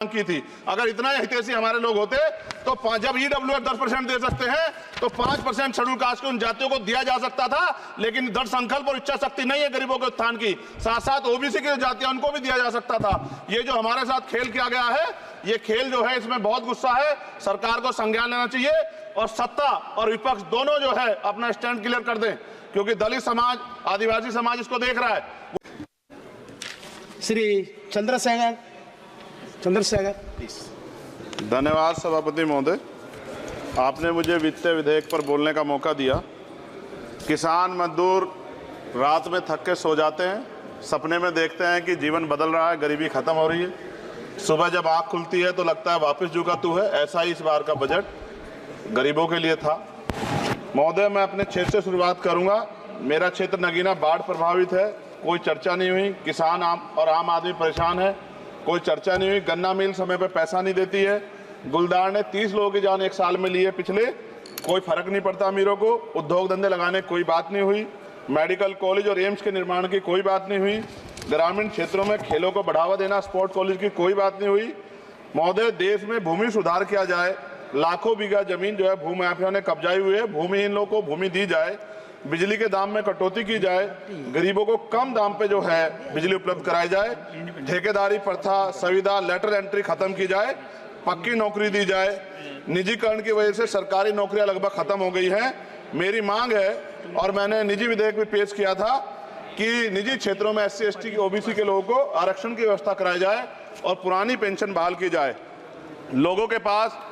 की थी। अगर इतना हितैषी हमारे लोग होते तो जब ईडब्ल्यूएफ 10% दे सकते हैं तो 5% शेड्यूल कास्ट के उन जातियों को दिया जा सकता था, लेकिन दृढ़ संकल्प और इच्छा शक्ति नहीं है गरीबों के उत्थान की। साथ साथ ओबीसी की जातियां उनको भी दिया जा सकता था। ये जो हमारे साथ खेल किया गया है, ये खेल जो है इसमें बहुत गुस्सा है। सरकार को संज्ञान लेना चाहिए और सत्ता और विपक्ष दोनों जो है अपना स्टैंड क्लियर कर दें, क्योंकि दलित समाज, आदिवासी समाज इसको देख रहा है। श्री चंद्रशेखर प्लीज। धन्यवाद सभापति महोदय, आपने मुझे वित्तीय विधेयक पर बोलने का मौका दिया। किसान मजदूर रात में थक के सो जाते हैं, सपने में देखते हैं कि जीवन बदल रहा है, गरीबी खत्म हो रही है। सुबह जब आँख खुलती है तो लगता है वापस झुका तू है। ऐसा ही इस बार का बजट गरीबों के लिए था। महोदय, मैं अपने क्षेत्र से शुरुआत करूंगा। मेरा क्षेत्र नगीना बाढ़ प्रभावित है, कोई चर्चा नहीं हुई। किसान और आम आदमी परेशान है, कोई चर्चा नहीं हुई। गन्ना मिल समय पे पैसा नहीं देती है। गुलदार ने 30 लोगों की जान एक साल में ली है पिछले, कोई फर्क नहीं पड़ता अमीरों को। उद्योग धंधे लगाने कोई बात नहीं हुई। मेडिकल कॉलेज और एम्स के निर्माण की कोई बात नहीं हुई। ग्रामीण क्षेत्रों में खेलों को बढ़ावा देना, स्पोर्ट कॉलेज की कोई बात नहीं हुई। महोदय, देश में भूमि सुधार किया जाए, लाखों बीघा जमीन जो है भूमाफिया ने कब्जाई हुई है, भूमिहीन लोगों को भूमि दी जाए, बिजली के दाम में कटौती की जाए, गरीबों को कम दाम पे जो है बिजली उपलब्ध कराई जाए, ठेकेदारी प्रथा, संविदा, लेटर एंट्री खत्म की जाए, पक्की नौकरी दी जाए। निजीकरण की वजह से सरकारी नौकरियां लगभग खत्म हो गई हैं। मेरी मांग है, और मैंने निजी विधेयक भी पेश किया था, कि निजी क्षेत्रों में SC ST OBC के लोगों को आरक्षण की व्यवस्था कराई जाए और पुरानी पेंशन बहाल की जाए। लोगों के पास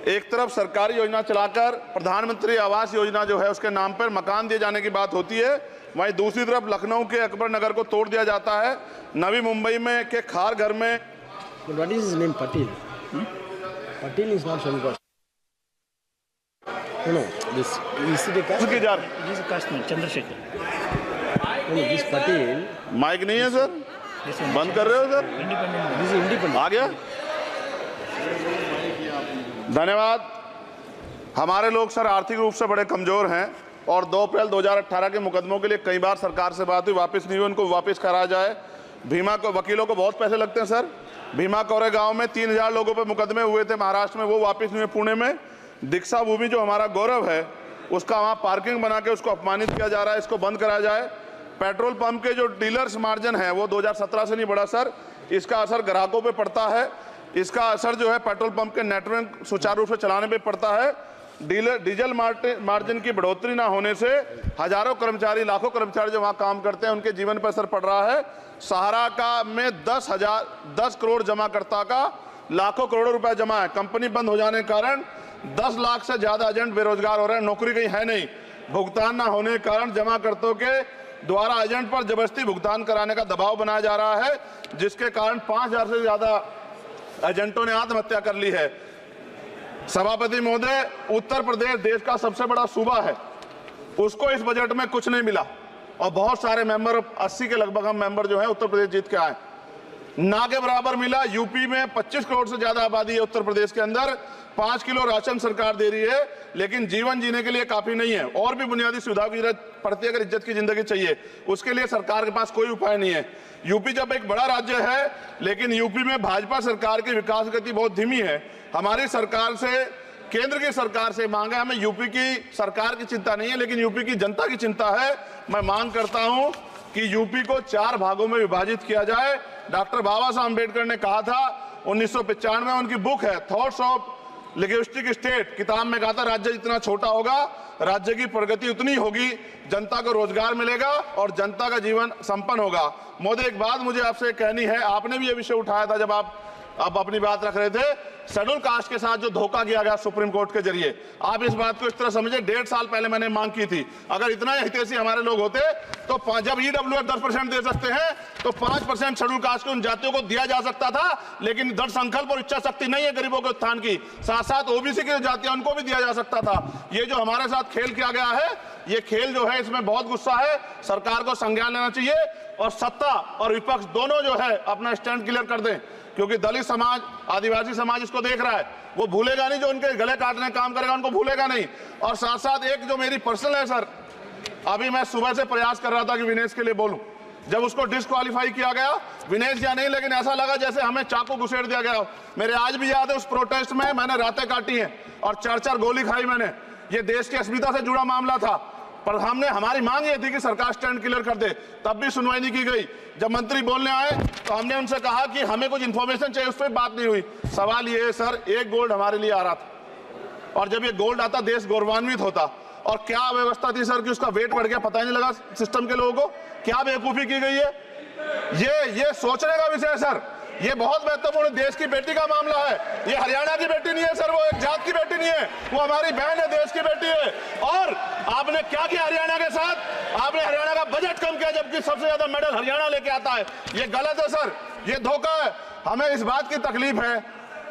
एक तरफ सरकारी योजना चलाकर प्रधानमंत्री आवास योजना जो है उसके नाम पर मकान दिए जाने की बात होती है, वहीं दूसरी तरफ लखनऊ के अकबर नगर को तोड़ दिया जाता है। नवी मुंबई में के खार घर में What is his name? Patil. Patil is not from caste. No, this is the caste. उसकी जा This is caste man, Chandrasekhar. No, this Patil. Mike नहीं है सर, This one, बंद कर रहे हो sir? independent. This is independent. आ गया। धन्यवाद। हमारे लोग सर आर्थिक रूप से बड़े कमजोर हैं और 2 अप्रैल 2018 के मुकदमों के लिए कई बार सरकार से बात हुई, वापस नहीं हुई। उनको वापस कराया जाए। भीमा को वकीलों को बहुत पैसे लगते हैं सर। भीमा कोरे गांव में 3000 लोगों पे मुकदमे हुए थे महाराष्ट्र में, वो वापस नहीं हुए। पुणे में दीक्षा भूमि जो हमारा गौरव है, उसका वहाँ पार्किंग बना के उसको अपमानित किया जा रहा है, इसको बंद कराया जाए। पेट्रोल पंप के जो डीलर्स मार्जिन है वो 2017 से नहीं बढ़ा सर, इसका असर ग्राहकों पे पड़ता है। इसका असर जो है पेट्रोल पंप के नेटवर्क सुचारू रूप से चलाने पे पड़ता है। डीजल मार्जिन की बढ़ोतरी ना होने से हजारों कर्मचारी, लाखों कर्मचारी जो वहाँ काम करते हैं उनके जीवन पर असर पड़ रहा है। सहारा का में 10 करोड़ जमाकर्ता का लाखों करोड़ों रुपए जमा है। कंपनी बंद हो जाने के कारण 10 लाख से ज्यादा एजेंट बेरोजगार हो रहे हैं, नौकरी कहीं है नहीं। भुगतान ना होने के कारण जमाकर्ताओं के द्वारा एजेंट पर जबरदस्ती भुगतान कराने का दबाव बनाया जा रहा है, जिसके कारण 5000 से ज्यादा एजेंटों ने आत्महत्या कर ली है। सभापति महोदय, उत्तर प्रदेश देश का सबसे बड़ा सूबा है, उसको इस बजट में कुछ नहीं मिला और बहुत सारे मेंबर, 80 के लगभग हम मेंबर जो है उत्तर प्रदेश जीत के आए, ना के बराबर मिला। यूपी में 25 करोड़ से ज्यादा आबादी है उत्तर प्रदेश के अंदर, 5 किलो राशन सरकार दे रही है, लेकिन जीवन जीने के लिए काफी नहीं है। और भी बुनियादी सुविधाओं की जरूरत पड़ती है अगर इज्जत की जिंदगी चाहिए, उसके लिए सरकार के पास कोई उपाय नहीं है। यूपी जब एक बड़ा राज्य है, लेकिन यूपी में भाजपा सरकार की विकास गति बहुत धीमी है। हमारी सरकार से, केंद्र की सरकार से मांग है, हमें यूपी की सरकार की चिंता नहीं है, लेकिन यूपी की जनता की चिंता है। मैं मांग करता हूं कि यूपी को 4 भागों में विभाजित किया जाए। डॉक्टर बाबा साहब अम्बेडकर ने कहा था 1995 में, उनकी बुक है थॉट्स ऑफ लिंग्विस्टिक स्टेट, किताब में कहा था राज्य जितना छोटा होगा राज्य की प्रगति उतनी होगी, जनता को रोजगार मिलेगा और जनता का जीवन संपन्न होगा। मोदी, एक बात मुझे आपसे कहनी है, आपने भी ये विषय उठाया था जब आप अपनी बात रख रहे थे, शेड्यूल कास्ट के साथ जो धोखा किया गया सुप्रीम कोर्ट के जरिए, आप इस बात को इस तरह समझे। 1.5 साल पहले मैंने मांग की थी, अगर इतना हितैषी हमारे लोग होते तो जब ईडब्ल्यूएफ 10% दे सकते हैं तो 5% शेड्यूल कास्ट के उन जातियों को दिया जा सकता था, लेकिन दृढ़ संकल्प और इच्छा शक्ति नहीं है गरीबों के उत्थान की। साथ साथ ओबीसी की जातियां उनको भी दिया जा सकता था। ये जो हमारे साथ खेल किया गया है, ये खेल जो है इसमें बहुत गुस्सा है। सरकार को संज्ञान लेना चाहिए और सत्ता और विपक्ष दोनों जो है अपना स्टैंड क्लियर कर दें, क्योंकि दलित समाज, आदिवासी समाज इसको देख रहा है। वो भूलेगा नहीं, जो उनके गले काटने का काम करेगा उनको भूलेगा नहीं। और साथ साथ एक जो मेरी पर्सनल है सर, अभी मैं सुबह से प्रयास कर रहा था कि विनेश के लिए बोलूं, जब उसको डिस्क्वालीफाई किया गया, विनेश या नहीं, लेकिन ऐसा लगा जैसे हमें चाकू घुसेड़ दिया गया। मेरे आज भी याद है उस प्रोटेस्ट में मैंने रातें काटी हैं और 4-4 गोली खाई मैंने। ये देश की अस्मिता से जुड़ा मामला था, पर हमारी मांग ये थी कि सरकार स्टैंड क्लियर कर दे, तब भी सुनवाई नहीं की गई। जब मंत्री बोलने आए तो हमने उनसे कहा कि हमें कुछ इन्फॉर्मेशन चाहिए, उस पर बात नहीं हुई। सवाल ये है सर, एक गोल्ड हमारे लिए आ रहा था, और जब ये गोल्ड आता देश गौरवान्वित होता। और क्या व्यवस्था थी सर कि उसका वेट बढ़ गया, पता ही नहीं लगा सिस्टम के लोगों को। क्या बेवकूफी की गई है, ये सोचने का विषय है सर। ये बहुत महत्वपूर्ण देश की बेटी का मामला है। ये हरियाणा की बेटी नहीं है सर, वो एक जात की बेटी नहीं है, वो हमारी बहन है, देश की बेटी है। और आपने क्या किया हरियाणा के साथ? आपने हरियाणा का बजट कम किया, जबकि सबसे ज्यादा मेडल हरियाणा लेके आता है। ये गलत है सर, ये धोखा है। हमें इस बात की तकलीफ है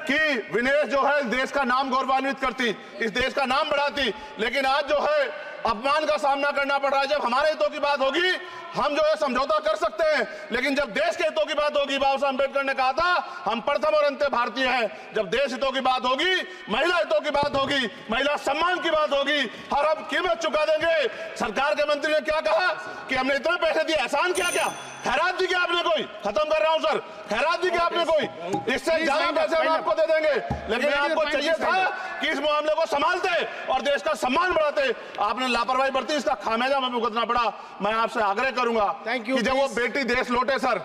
कि विनेश जो है देश का नाम गौरवान्वित करती, इस देश का नाम बढ़ाती, लेकिन आज जो है अपमान का सामना करना पड़ रहा है। जब हमारे हितों की बात होगी हम जो है समझौता कर सकते हैं, लेकिन जब देश के हितों की बात होगी, बाबा साहब अम्बेडकर ने कहा था हम प्रथम और अंत्य भारतीय हैं। जब देश हितों की बात होगी, महिला हितों की बात होगी, महिला सम्मान की बात होगी, हर हम कीमत चुका देंगे। सरकार के मंत्री ने क्या कहा कि हमने इतने पैसे दिए, एहसान क्या क्या खैरात दी क्या आपने कोई? खत्म कर रहा हूं सर, खैरात दी क्या आपने कोई? इससे ज्यादा पैसे हम आपको दे देंगे, लेकिन आपको चाहिए था कि इस मामले को संभालते और देश का सम्मान बढ़ाते। आपने लापरवाही बरती, इसका खामियाजा हमें भुगतना पड़ा। मैं आपसे आग्रह करूंगा कि जब वो बेटी देश लौटे सर,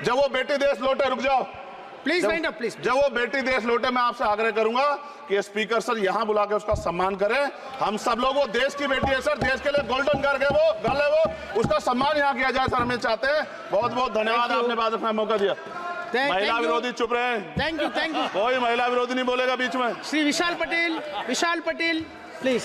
जब वो बेटी देश लौटे, रुक जाओ Please wind up, please. जब वो बेटी देश लौटे, मैं आपसे आग्रह करूंगा कि स्पीकर सर यहां बुला के उसका सम्मान करें। हम सब लोग, वो देश की बेटी है सर, देश के लिए गोल्डन गर्ल है वो, उसका सम्मान यहां किया जाए सर, हमें चाहते हैं। बहुत बहुत धन्यवाद, आपने बात रखने का मौका दिया। महिला विरोधी चुप रहे। Thank you. कोई महिला विरोधी नहीं बोलेगा बीच में। श्री विशाल पटेल, प्लीज।